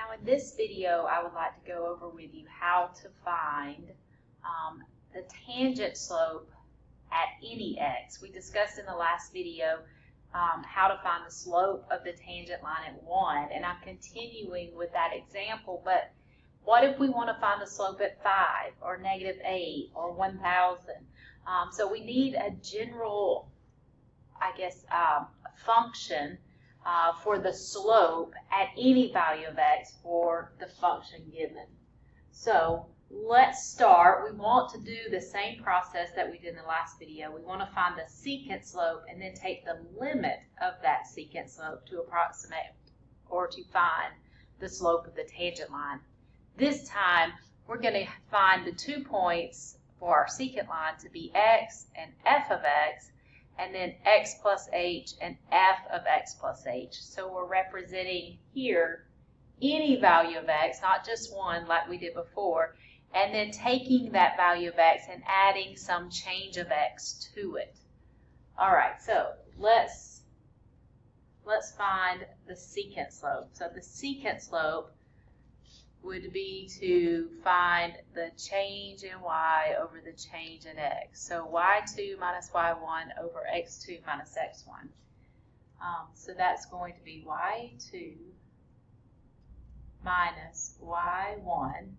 Now in this video, I would like to go over with you how to find the tangent slope at any x. We discussed in the last video how to find the slope of the tangent line at 1, and I'm continuing with that example, but what if we want to find the slope at 5 or -8 or 1,000? So we need a general, I guess, function for the slope at any value of x for the function given. So let's start. We want to do the same process that we did in the last video. We want to find the secant slope and then take the limit of that secant slope to approximate or to find the slope of the tangent line. This time we're going to find the 2 points for our secant line to be x and f of x, and then x plus h and f of x plus h. So we're representing here any value of x, not just one like we did before, and then taking that value of x and adding some change of x to it. All right, so let's find the secant slope. So the secant slope would be to find the change in y over the change in x. So y2 minus y1 over x2 minus x1. So that's going to be y2 minus y1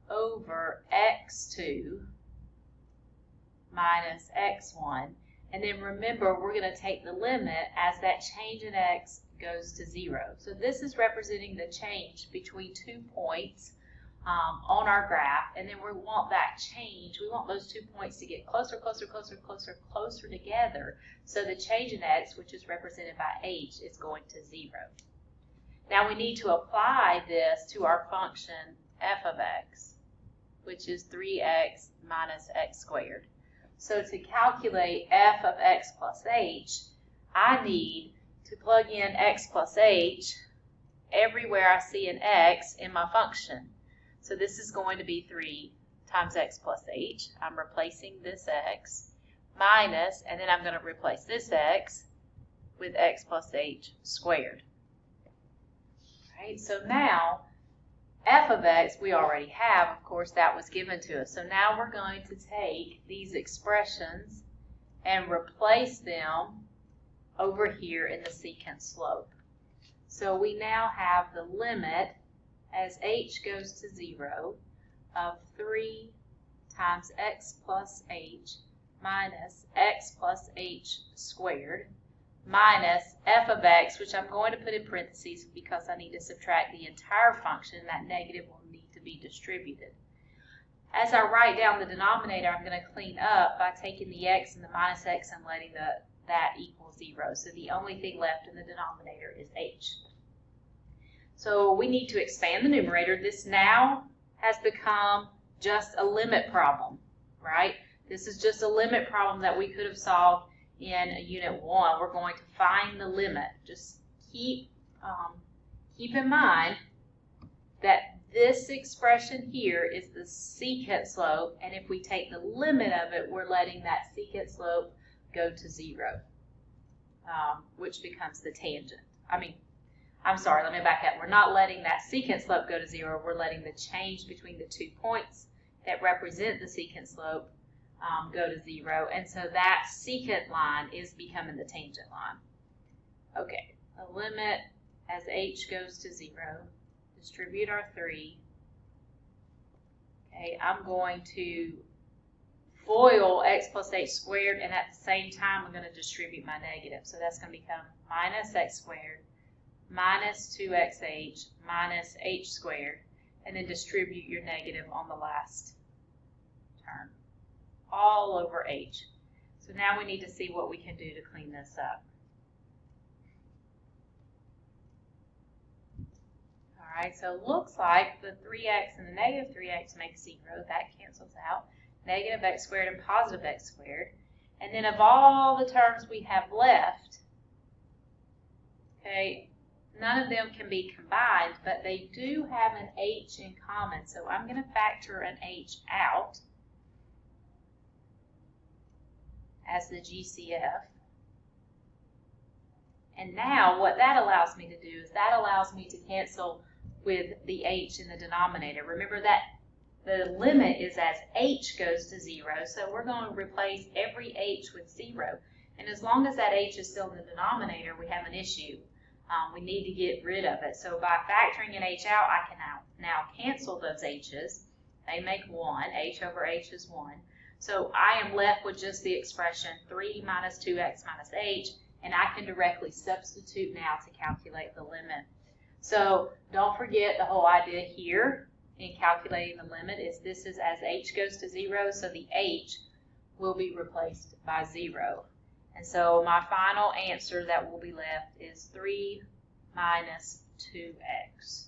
over x2 minus x1. And then remember, we're going to take the limit as that change in x goes to 0. So this is representing the change between 2 points on our graph, and then we want that change. We want those 2 points to get closer, closer, closer, closer, closer together. So the change in x, which is represented by h, is going to 0. Now we need to apply this to our function f of x, which is 3x minus x squared. So to calculate f of x plus h, I need to plug in x plus h everywhere I see an x in my function. So this is going to be 3 times x plus h. I'm replacing this x minus, and then I'm going to replace this x with x plus h squared. Right, so now f of x we already have, of course, that was given to us. So now we're going to take these expressions and replace them over here in the secant slope. So we now have the limit as h goes to 0 of 3 times x plus h minus x plus h squared minus f of x, which I'm going to put in parentheses because I need to subtract the entire function. That negative will need to be distributed. As I write down the denominator, I'm going to clean up by taking the x and the minus x and letting that equal 0. So the only thing left in the denominator is h. So we need to expand the numerator. This now has become just a limit problem, right? This is just a limit problem that we could have solved in Unit 1. We're going to find the limit. Just keep in mind that this expression here is the secant slope, and if we take the limit of it, we're letting that secant slope go to 0, which becomes the tangent. I'm sorry, let me back up. We're not letting that secant slope go to 0. We're letting the change between the 2 points that represent the secant slope go to 0. And so that secant line is becoming the tangent line. Okay, a limit as h goes to 0. Distribute our 3. Okay, I'm going to FOIL x plus h squared, and at the same time I'm going to distribute my negative. So that's going to become minus x squared minus 2xh minus h squared, and then distribute your negative on the last term all over h. So now we need to see what we can do to clean this up. All right, so it looks like the 3x and the negative 3x make 0. That cancels out. Negative x squared and positive x squared. And then of all the terms we have left, okay, none of them can be combined, but they do have an h in common. So I'm going to factor an h out as the GCF. And now what that allows me to do is that allows me to cancel with the h in the denominator. Remember that the limit is as h goes to 0, so we're going to replace every h with 0. And as long as that h is still in the denominator, we have an issue. We need to get rid of it. So by factoring an h out, I can now cancel those h's. They make 1. H over h is 1. So I am left with just the expression 3 minus 2x minus h, and I can directly substitute now to calculate the limit. So don't forget the whole idea here in calculating the limit is this is as h goes to 0, so the h will be replaced by 0. And so my final answer that will be left is 3 minus 2x.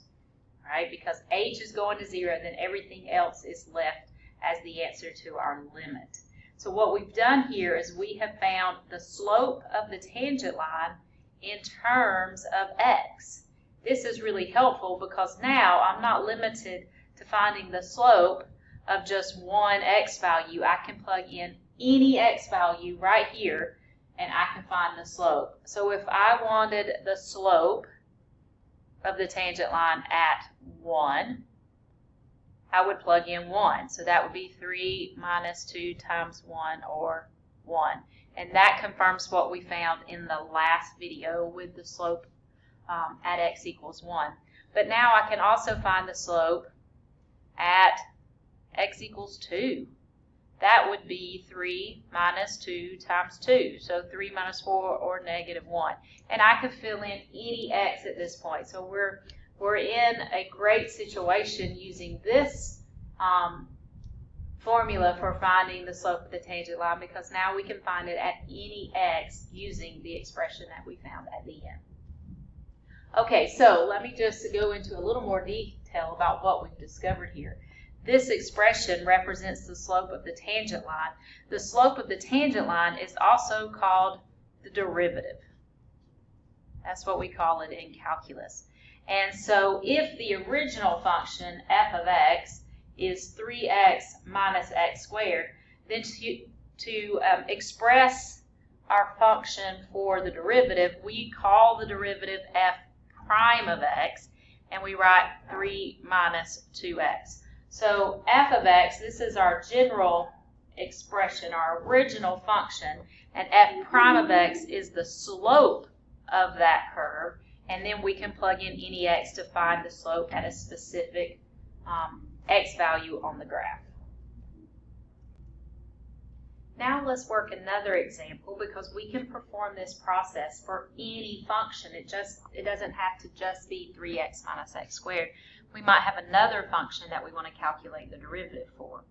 All right, because h is going to 0, then everything else is left as the answer to our limit. So what we've done here is we have found the slope of the tangent line in terms of x. This is really helpful because now I'm not limited to finding the slope of just one x value. I can plug in any x value right here and I can find the slope. So if I wanted the slope of the tangent line at 1, I would plug in 1. So that would be 3 minus 2 times 1, or 1. And that confirms what we found in the last video with the slope at x equals 1. But now I can also find the slope at x equals 2. That would be 3 minus 2 times 2. So 3 minus 4, or negative 1. And I could fill in any x at this point. So we're in a great situation using this formula for finding the slope of the tangent line, because now we can find it at any x using the expression that we found at the end. Okay, so let me just go into a little more detail about what we've discovered here. This expression represents the slope of the tangent line. The slope of the tangent line is also called the derivative. That's what we call it in calculus. And so if the original function f of x is 3x minus x squared, then to express our function for the derivative, we call the derivative f prime of x, and we write 3 minus 2x. So f of x, this is our general expression, our original function, and f prime of x is the slope of that curve, and then we can plug in any x to find the slope at a specific x value on the graph. Now let's work another example, because we can perform this process for any function. It doesn't have to just be 3x minus x squared. We might have another function that we want to calculate the derivative for.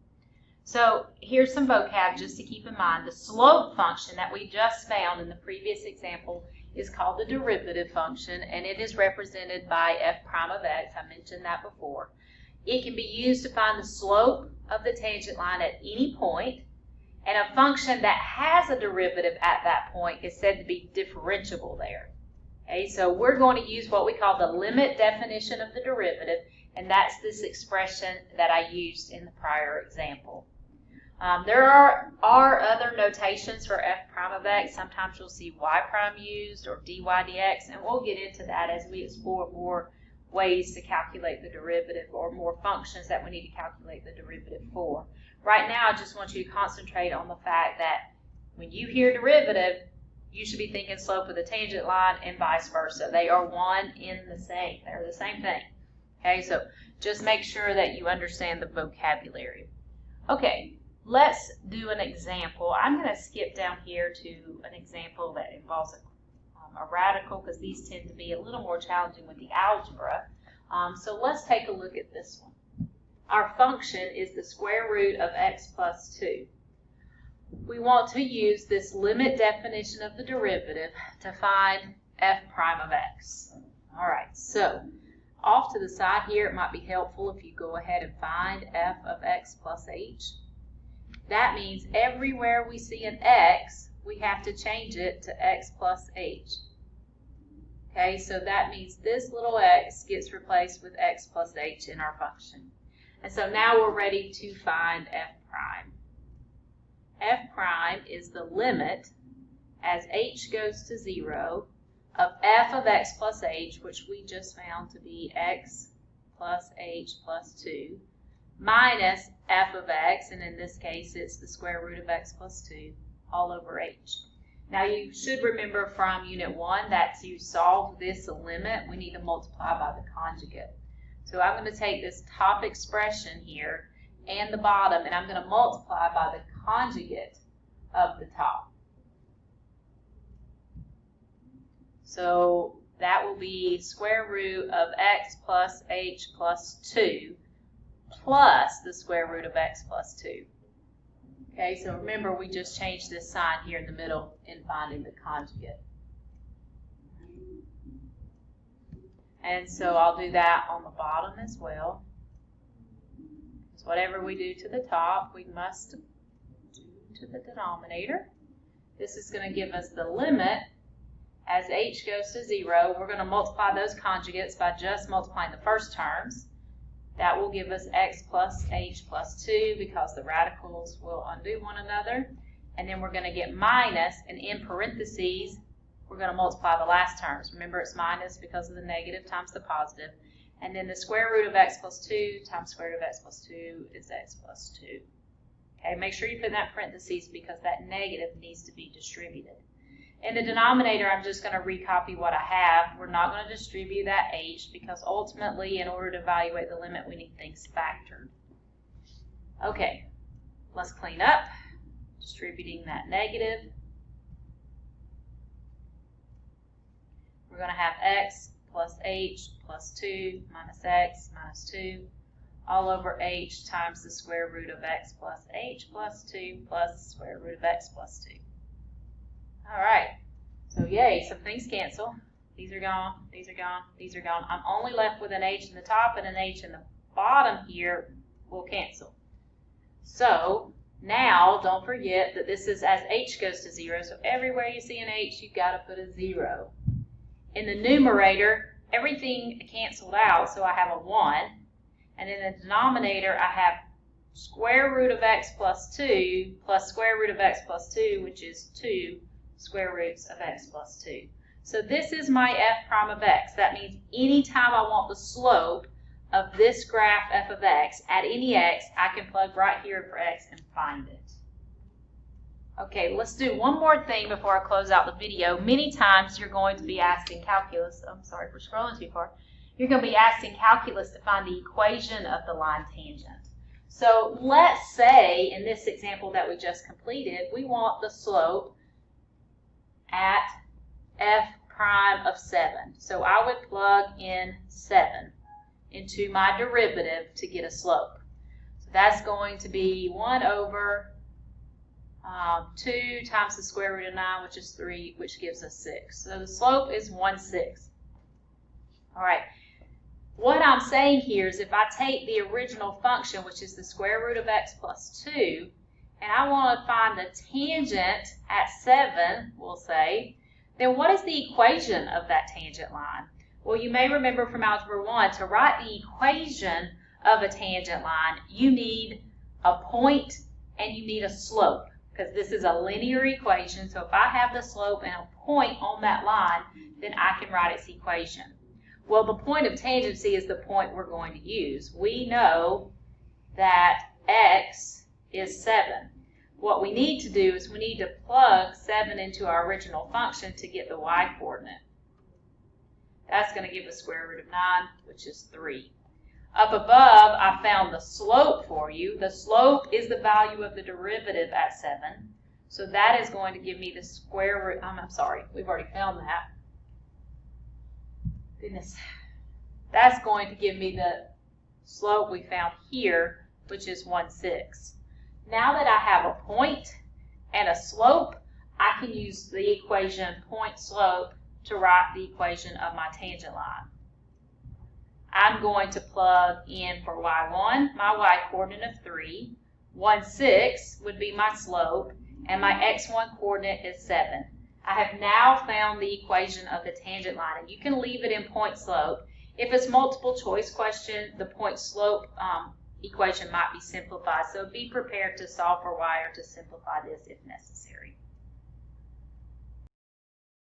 So here's some vocab just to keep in mind. The slope function that we just found in the previous example is called the derivative function, and it is represented by f prime of x. I mentioned that before. It can be used to find the slope of the tangent line at any point, and a function that has a derivative at that point is said to be differentiable there. Okay, so we're going to use what we call the limit definition of the derivative, and that's this expression that I used in the prior example. There are other notations for f prime of x. Sometimes you'll see y prime used, or dy dx, and we'll get into that as we explore more ways to calculate the derivative, or more functions that we need to calculate the derivative for. Right now, I just want you to concentrate on the fact that when you hear derivative, you should be thinking slope of the tangent line and vice versa. They are one in the same. They're the same thing. Okay, so just make sure that you understand the vocabulary. Okay, let's do an example. I'm going to skip down here to an example that involves a radical, because these tend to be a little more challenging with the algebra. So let's take a look at this one. Our function is the square root of x plus 2. We want to use this limit definition of the derivative to find f prime of x. All right, so off to the side here, it might be helpful if you go ahead and find f of x plus h. That means everywhere we see an x, we have to change it to x plus h. Okay, so that means this little x gets replaced with x plus h in our function. And so now we're ready to find f prime. F prime is the limit as h goes to 0 of f of x plus h, which we just found to be x plus h plus 2 minus f of x, and in this case it's the square root of x plus 2 all over h. Now you should remember from Unit 1 that to solve this limit, we need to multiply by the conjugate. So I'm going to take this top expression here and the bottom, and I'm going to multiply by the conjugate of the top. So that will be square root of x plus h plus 2 plus the square root of x plus 2. Okay, so remember we just changed this sign here in the middle in finding the conjugate. And so I'll do that on the bottom as well. So whatever we do to the top, we must do to the denominator. This is going to give us the limit. As h goes to 0, we're going to multiply those conjugates by just multiplying the first terms. That will give us x plus h plus 2 because the radicals will undo one another. And then we're going to get minus, and in parentheses, we're going to multiply the last terms. Remember, it's minus because of the negative times the positive. And then the square root of x plus 2 times square root of x plus 2 is x plus 2. Okay, make sure you put in that parentheses because that negative needs to be distributed. In the denominator, I'm just going to recopy what I have. We're not going to distribute that h because ultimately, in order to evaluate the limit, we need things factored. Okay, let's clean up. Distributing that negative. We're going to have x plus h plus 2 minus x minus 2 all over h times the square root of x plus h plus 2 plus the square root of x plus 2. All right, so yay, some things cancel. These are gone, these are gone, these are gone. I'm only left with an h in the top, and an h in the bottom here will cancel. So now don't forget that this is as h goes to 0, so everywhere you see an h, you've got to put a 0. In the numerator, everything canceled out, so I have a 1. And in the denominator, I have square root of x plus 2 plus square root of x plus 2, which is 2 square roots of x plus 2. So this is my f prime of x. That means anytime I want the slope of this graph f of x at any x, I can plug right here for x and find it. Okay, let's do one more thing before I close out the video. Many times you're going to be asked in calculus, I'm sorry for scrolling too far, you're going to be asked in calculus to find the equation of the line tangent. So let's say in this example that we just completed, we want the slope at f prime of 7. So I would plug in 7 into my derivative to get a slope. So that's going to be 1 over 2 times the square root of 9, which is 3, which gives us 6. So the slope is 1/6. All right. What I'm saying here is if I take the original function, which is the square root of x plus 2, and I want to find the tangent at 7, we'll say, then what is the equation of that tangent line? Well, you may remember from Algebra 1, to write the equation of a tangent line, you need a point and you need a slope, because this is a linear equation. So if I have the slope and a point on that line, then I can write its equation. Well, the point of tangency is the point we're going to use. We know that x is 7. What we need to do is we need to plug 7 into our original function to get the y coordinate. That's going to give us square root of 9, which is 3. Up above, I found the slope for you. The slope is the value of the derivative at 7. So that is going to give me the square root, I'm sorry, we've already found that. Goodness. That's going to give me the slope we found here, which is 1/6. Now that I have a point and a slope, I can use the equation point slope to write the equation of my tangent line. I'm going to plug in for y1, my y coordinate of 3, 1/6 would be my slope, and my x1 coordinate is 7. I have now found the equation of the tangent line, and you can leave it in point slope. If it's multiple choice question, the point slope equation might be simplified, so be prepared to solve for y or to simplify this if necessary.